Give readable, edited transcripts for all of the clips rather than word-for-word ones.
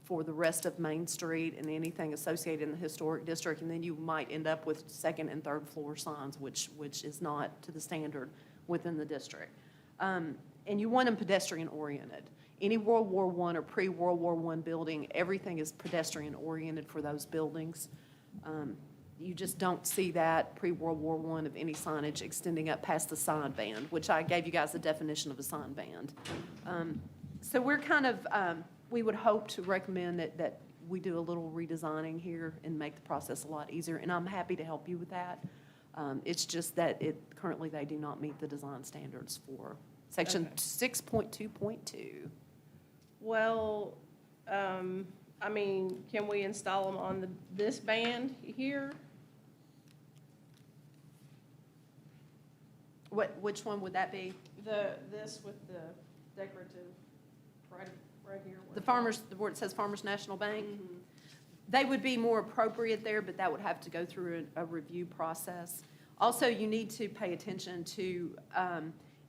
for the rest of Main Street and anything associated in the historic district, and then you might end up with second and third floor signs, which is not to the standard within the district. And you want them pedestrian oriented. Any World War I or pre-World War I building, everything is pedestrian oriented for those buildings. You just don't see that pre-World War I of any signage extending up past the sign band, which I gave you guys the definition of a sign band. So we're kind of, we would hope to recommend that we do a little redesigning here and make the process a lot easier, and I'm happy to help you with that. It's just that currently they do not meet the design standards for section 6.2.2. Well, I mean, can we install them on this band here? Which one would that be? This with the decorative right here. The farmers, where it says Farmers National Bank? Mhm. They would be more appropriate there, but that would have to go through a review process. Also, you need to pay attention to,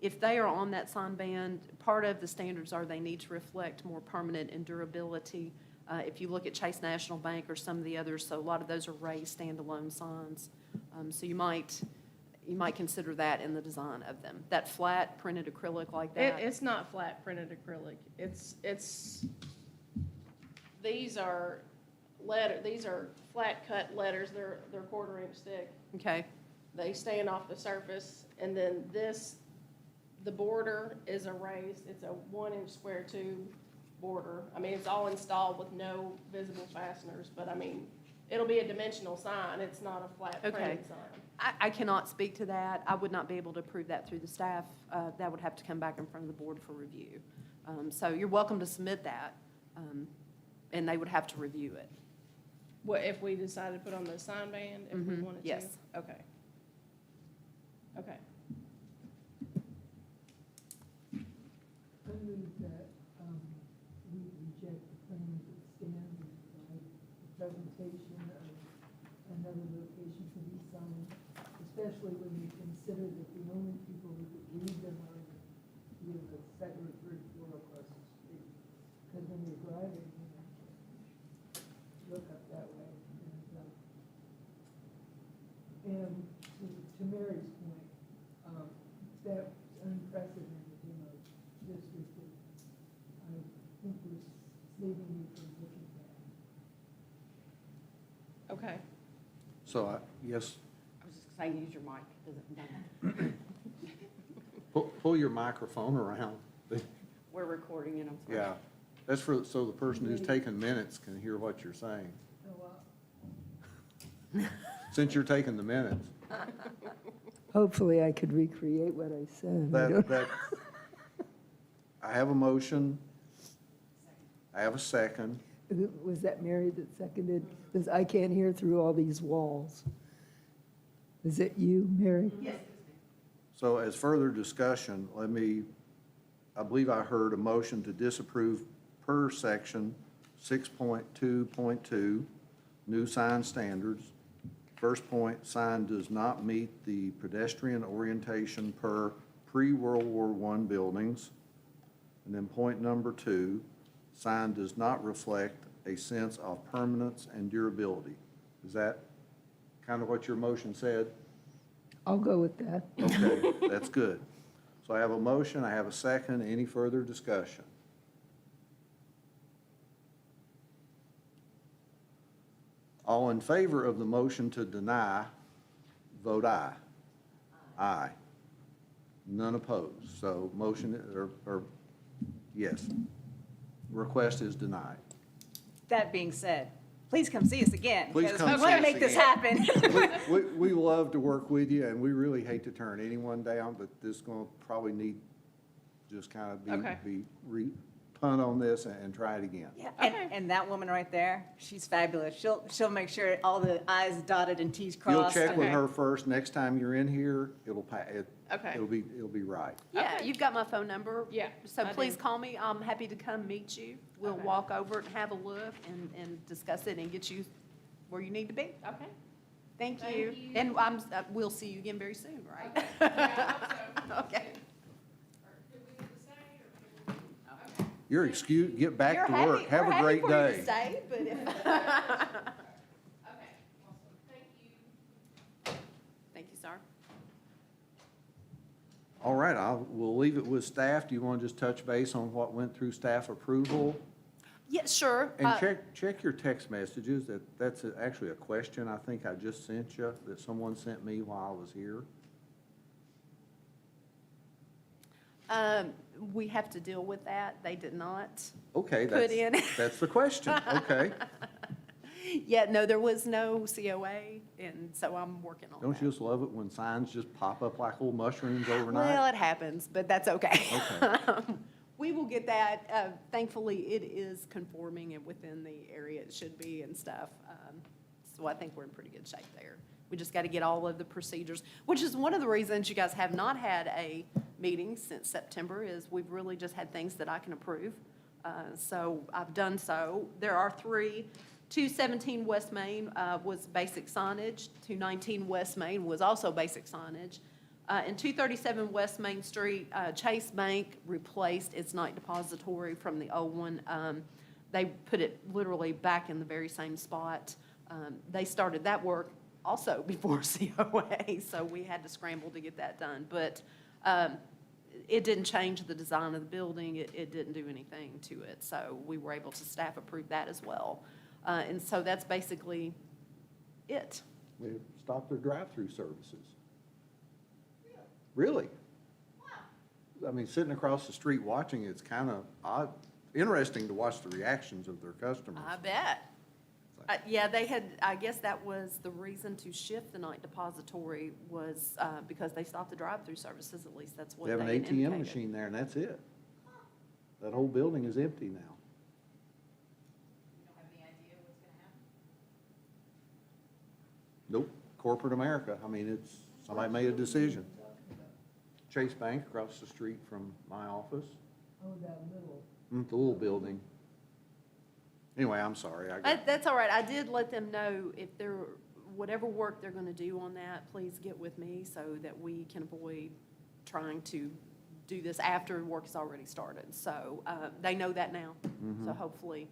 if they are on that sign band, part of the standards are they need to reflect more permanent and durability. If you look at Chase National Bank or some of the others, so a lot of those are raised standalone signs. So you might consider that in the design of them. That flat printed acrylic like that. It's not flat printed acrylic. These are flat cut letters. They're 1/4 inch thick. Okay, They stand off the surface, and then the border is a raised, it's a 1 inch square tube border. I mean, it's all installed with no visible fasteners, but I mean, it'll be a dimensional sign. It's not a flat Okay. printed sign. I cannot speak to that. I would not be able to approve that through the staff. That would have to come back in front of the board for review. So you're welcome to submit that, and they would have to review it. What, if we decided to put on the sign band, if we wanted to? Yes. Okay. Okay. I move that we reject the plans that stand and provide the presentation of another location for these signs, especially when you consider that the only people who could read them are the second or third floor across the street. Because when you're driving, you know, look up that way. And to Mary's point, that's unprecedented in our district. I think we're saving you from looking at. Okay. So, yes, I was just saying, use your mic. Doesn't- pull your microphone around. We're recording it, I'm sorry. Yeah, that's so the person who's taking minutes can hear what you're saying, Oh, well, since you're taking the minutes. hopefully I could recreate what I said. I have a motion. I have a second. Was that Mary that seconded? Because I can't hear through all these walls. Is it you, Mary? Yes. So as further discussion, I believe I heard a motion to disapprove per section 6.2.2, new sign standards. First point, sign does not meet the pedestrian orientation per pre-World War I buildings. And then point number 2, sign does not reflect a sense of permanence and durability. Is that kind of what your motion said? I'll go with that. Okay, that's good. So I have a motion, I have a second. Any further discussion? All in favor of the motion to deny, vote aye. Aye. None opposed. So motion, or yes, request is denied. That being said, please come see us again. Please because come we see want us to make this again. happen. We love to work with you, and we really hate to turn anyone down, but this is going to probably need just kind of Okay. punt on this and try it again. Yeah, Okay. and that woman right there, she's fabulous. She'll make sure all the i's dotted and t's You'll crossed. check with Okay. her first. Next time you're in here, Okay. it'll be right. Yeah, Okay. you've got my phone number. Yeah, So I do. please call me. I'm happy to come meet you. We'll Okay. walk over and have a look and discuss it and get you where you need to be. Okay. Thank Thank you. you. And we'll see you again very soon, right? Yeah, I hope so. Okay. Did we need to say, or? Okay. You're excused, get back to work. Have a great We're happy for you day. to stay, but if. Okay, awesome. Thank you. Thank you, sir. All right, we'll leave it with staff. Do you want to just touch base on what went through staff approval? Yeah, sure. And check your text messages. That's actually a question I think I just sent you, that someone sent me while I was here. We have to deal with that. They did not. Okay, Put in. that's the question. Okay. Yeah, no, there was no COA, and so I'm working on that. Don't you just love it when signs just pop up like little mushrooms overnight? Well, it happens, but that's okay. Okay. We will get that. Thankfully, it is conforming and within the area it should be and stuff. So I think we're in pretty good shape there. We just got to get all of the procedures, which is one of the reasons you guys have not had a meeting since September, is we've really just had things that I can approve. So I've done so. There are three. 217 West Main was basic signage. 219 West Main was also basic signage. And 237 West Main Street, Chase Bank replaced its night depository from the old one. They put it literally back in the very same spot. They started that work also before COA, so we had to scramble to get that done. But it didn't change the design of the building. It didn't do anything to it. So we were able to staff approve that as well. And so that's basically it. We stopped their drive-through services. Really? I mean, sitting across the street watching, it's kind of odd, interesting to watch the reactions of their customers. I bet. Yeah, they had, I guess that was the reason to shift the night depository was because they stopped the drive-through services, at least that's what They they have an indicated. ATM machine there, and that's it. That whole building is empty now. You don't have any idea what's gonna happen? Nope, corporate America. I mean, it's, somebody made a decision. Chase Bank across the street from my office, Oh, that little, the little building. Anyway, I'm sorry. That's all right. I did let them know if they're, whatever work they're gonna do on that, please get with me so that we can avoid trying to do this after work has already started. So, they know that now. So hopefully,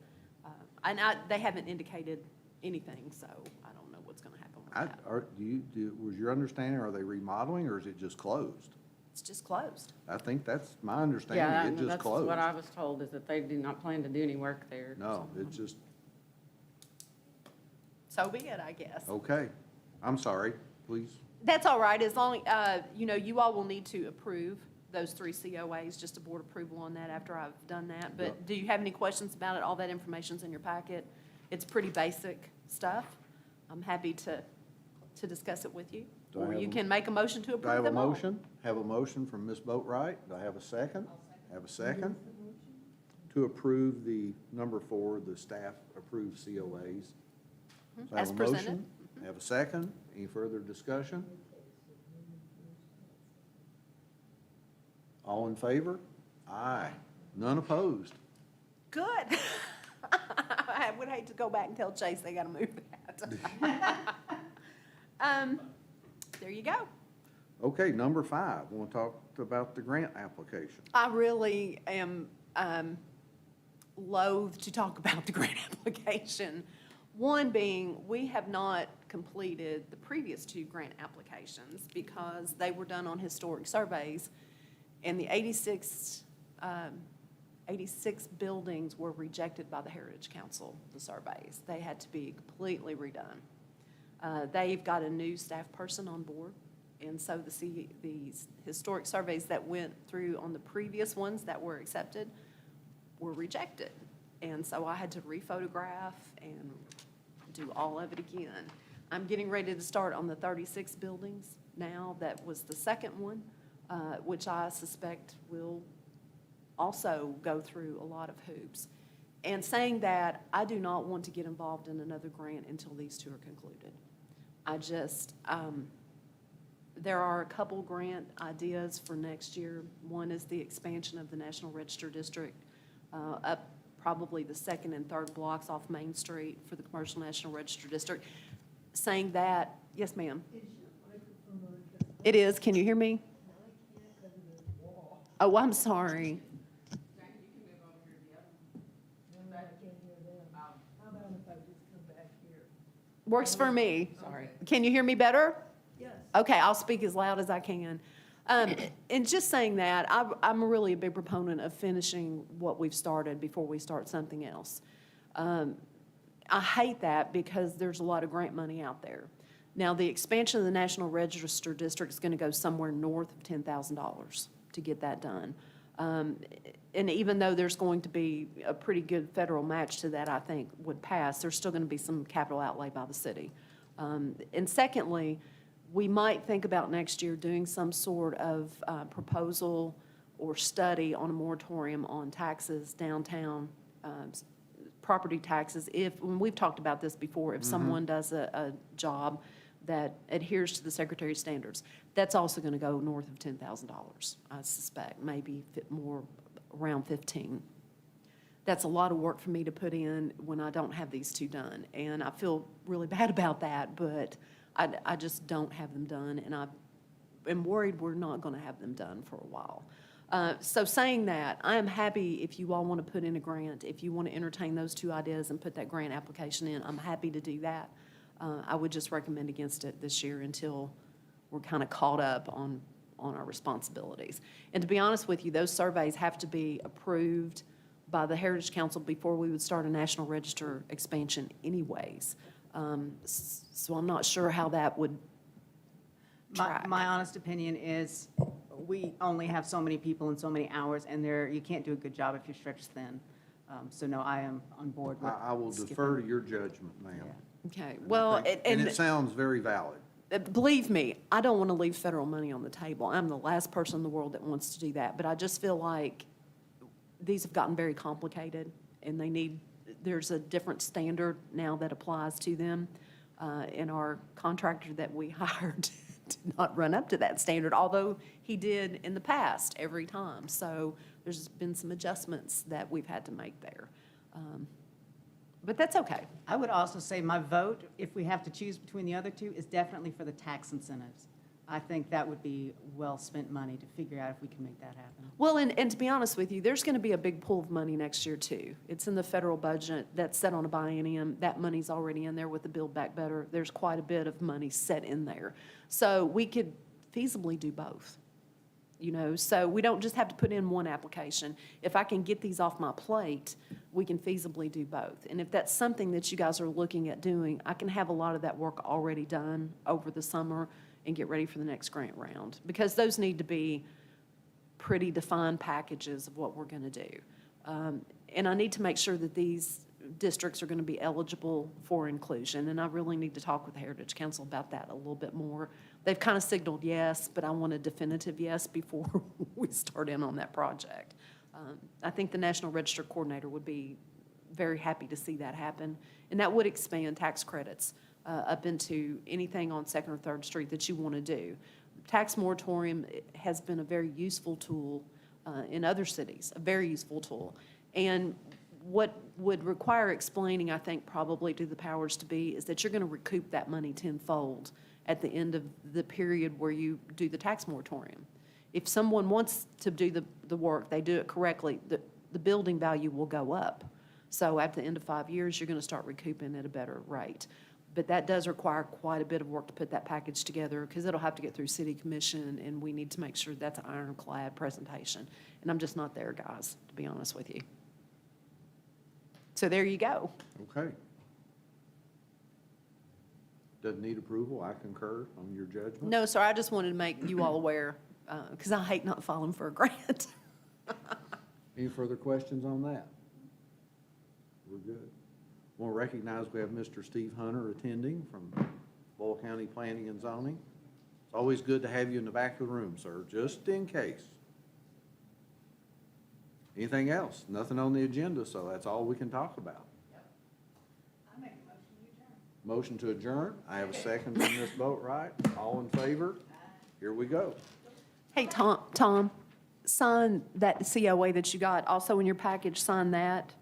they haven't indicated anything, so I don't know what's gonna happen with that. Was your understanding, are they remodeling or is it just closed? It's just closed. I think that's my Yeah, understanding. It just that's closed. what I was told, is that they do not plan to do any work there. No, it's just, So be it, I guess. okay. I'm sorry, please. That's all right, as long, you all will need to approve those three COAs, just a board approval on that after I've done that. But Yep. do you have any questions about it? All that information's in your packet. It's pretty basic stuff. I'm happy to discuss it with you. Do I Or have you a- can make a motion to Do I approve have a them all. motion? Have a motion from Ms. Boatright. Do I have a second? Have a second? To approve the number 4, the staff approved COAs. So I have As a presented. motion. Have a second. Any further discussion? All in favor? Aye. None opposed. Good. I would hate to go back and tell Chase they gotta move that. There you go. Okay, number 5, we want to talk about the grant application. I really am loath to talk about the grant application. One being, we have not completed the previous 2 grant applications because they were done on historic surveys, and the 86 buildings were rejected by the Heritage Council, the surveys. They had to be completely redone. They've got a new staff person on board. And so these historic surveys that went through on the previous ones that were accepted were rejected. And so I had to rephotograph and do all of it again. I'm getting ready to start on the 36 buildings now. That was the second one, which I suspect will also go through a lot of hoops. And saying that, I do not want to get involved in another grant until these 2 are concluded. I just, there are a couple grant ideas for next year. One is the expansion of the National Register District up probably the 2nd and 3rd blocks off Main Street for the Commercial National Register District. Saying that, yes, ma'am. is your microphone on? 'Cause It is. Can you hear me? I can't because of the wall. Oh, I'm sorry. Works for me. Sorry. Can you hear me better? Yes. Okay, I'll speak as loud as I can. And just saying that, I'm really a big proponent of finishing what we've started before we start something else. I hate that because there's a lot of grant money out there. Now, the expansion of the National Register District is going to go somewhere north of $10,000 to get that done. And even though there's going to be a pretty good federal match to that, I think would pass, there's still going to be some capital outlay by the city. And secondly, we might think about next year doing some sort of proposal or study on a moratorium on taxes downtown, property taxes. When we've talked about this before, if someone does a job that adheres to the Secretary's standards, that's also going to go north of $10,000, I suspect, maybe more around 15. That's a lot of work for me to put in when I don't have these two done. And I feel really bad about that, but I just don't have them done, and I am worried we're not going to have them done for a while. So saying that, I am happy if you all want to put in a grant, if you want to entertain those two ideas and put that grant application in, I'm happy to do that. I would just recommend against it this year until we're kind of caught up on our responsibilities. And to be honest with you, those surveys have to be approved by the Heritage Council before we would start a National Register expansion anyways. So I'm not sure how that would track. My honest opinion is, we only have so many people and so many hours, and you can't do a good job if you're stretched thin. So no, I am on board with I will skipping. defer to your judgment, ma'am. Yeah. Okay, And I well, think- And it sounds very valid. believe me, I don't want to leave federal money on the table. I'm the last person in the world that wants to do that, but I just feel like these have gotten very complicated, and there's a different standard now that applies to them. And our contractor that we hired did not run up to that standard, although he did in the past every time. So there's been some adjustments that we've had to make there. But that's okay. I would also say my vote, if we have to choose between the other two, is definitely for the tax incentives. I think that would be well-spent money to figure out if we can make that happen. Well, and to be honest with you, there's going to be a big pool of money next year, too. It's in the federal budget that's set on a biennium. That money's already in there with the Build Back Better. There's quite a bit of money set in there. So we could feasibly do both, so we don't just have to put in one application. If I can get these off my plate, we can feasibly do both. And if that's something that you guys are looking at doing, I can have a lot of that work already done over the summer and get ready for the next grant round, because those need to be pretty defined packages of what we're going to do. And I need to make sure that these districts are going to be eligible for inclusion, and I really need to talk with the Heritage Council about that a little bit more. They've kind of signaled yes, but I want a definitive yes before we start in on that project. I think the National Register Coordinator would be very happy to see that happen, and that would expand tax credits up into anything on 2nd or 3rd Street that you want to do. Tax moratorium has been a very useful tool in other cities, a very useful tool. And what would require explaining, I think, probably to the powers to be, is that you're going to recoup that money tenfold at the end of the period where you do the tax moratorium. If someone wants to do the work, they do it correctly, the building value will go up. So at the end of 5 years, you're going to start recouping at a better rate. But that does require quite a bit of work to put that package together, because it'll have to get through city commission, and we need to make sure that's an ironclad presentation. And I'm just not there, guys, to be honest with you. So there you go. Okay. Doesn't need approval, I concur on your judgment. No, sir, I just wanted to make you all aware, because I hate not filing for a grant. Any further questions on that? We're good. Want to recognize we have Mr. Steve Hunter attending from Boyle County Planning and Zoning. It's always good to have you in the back of the room, sir, just in case. Anything else? Nothing on the agenda, so that's all we can talk about. Motion to adjourn. I have a second from Ms. Boatright. All in favor? Here we go. Hey, Tom, sign that COA that you got. Also in your package, sign that.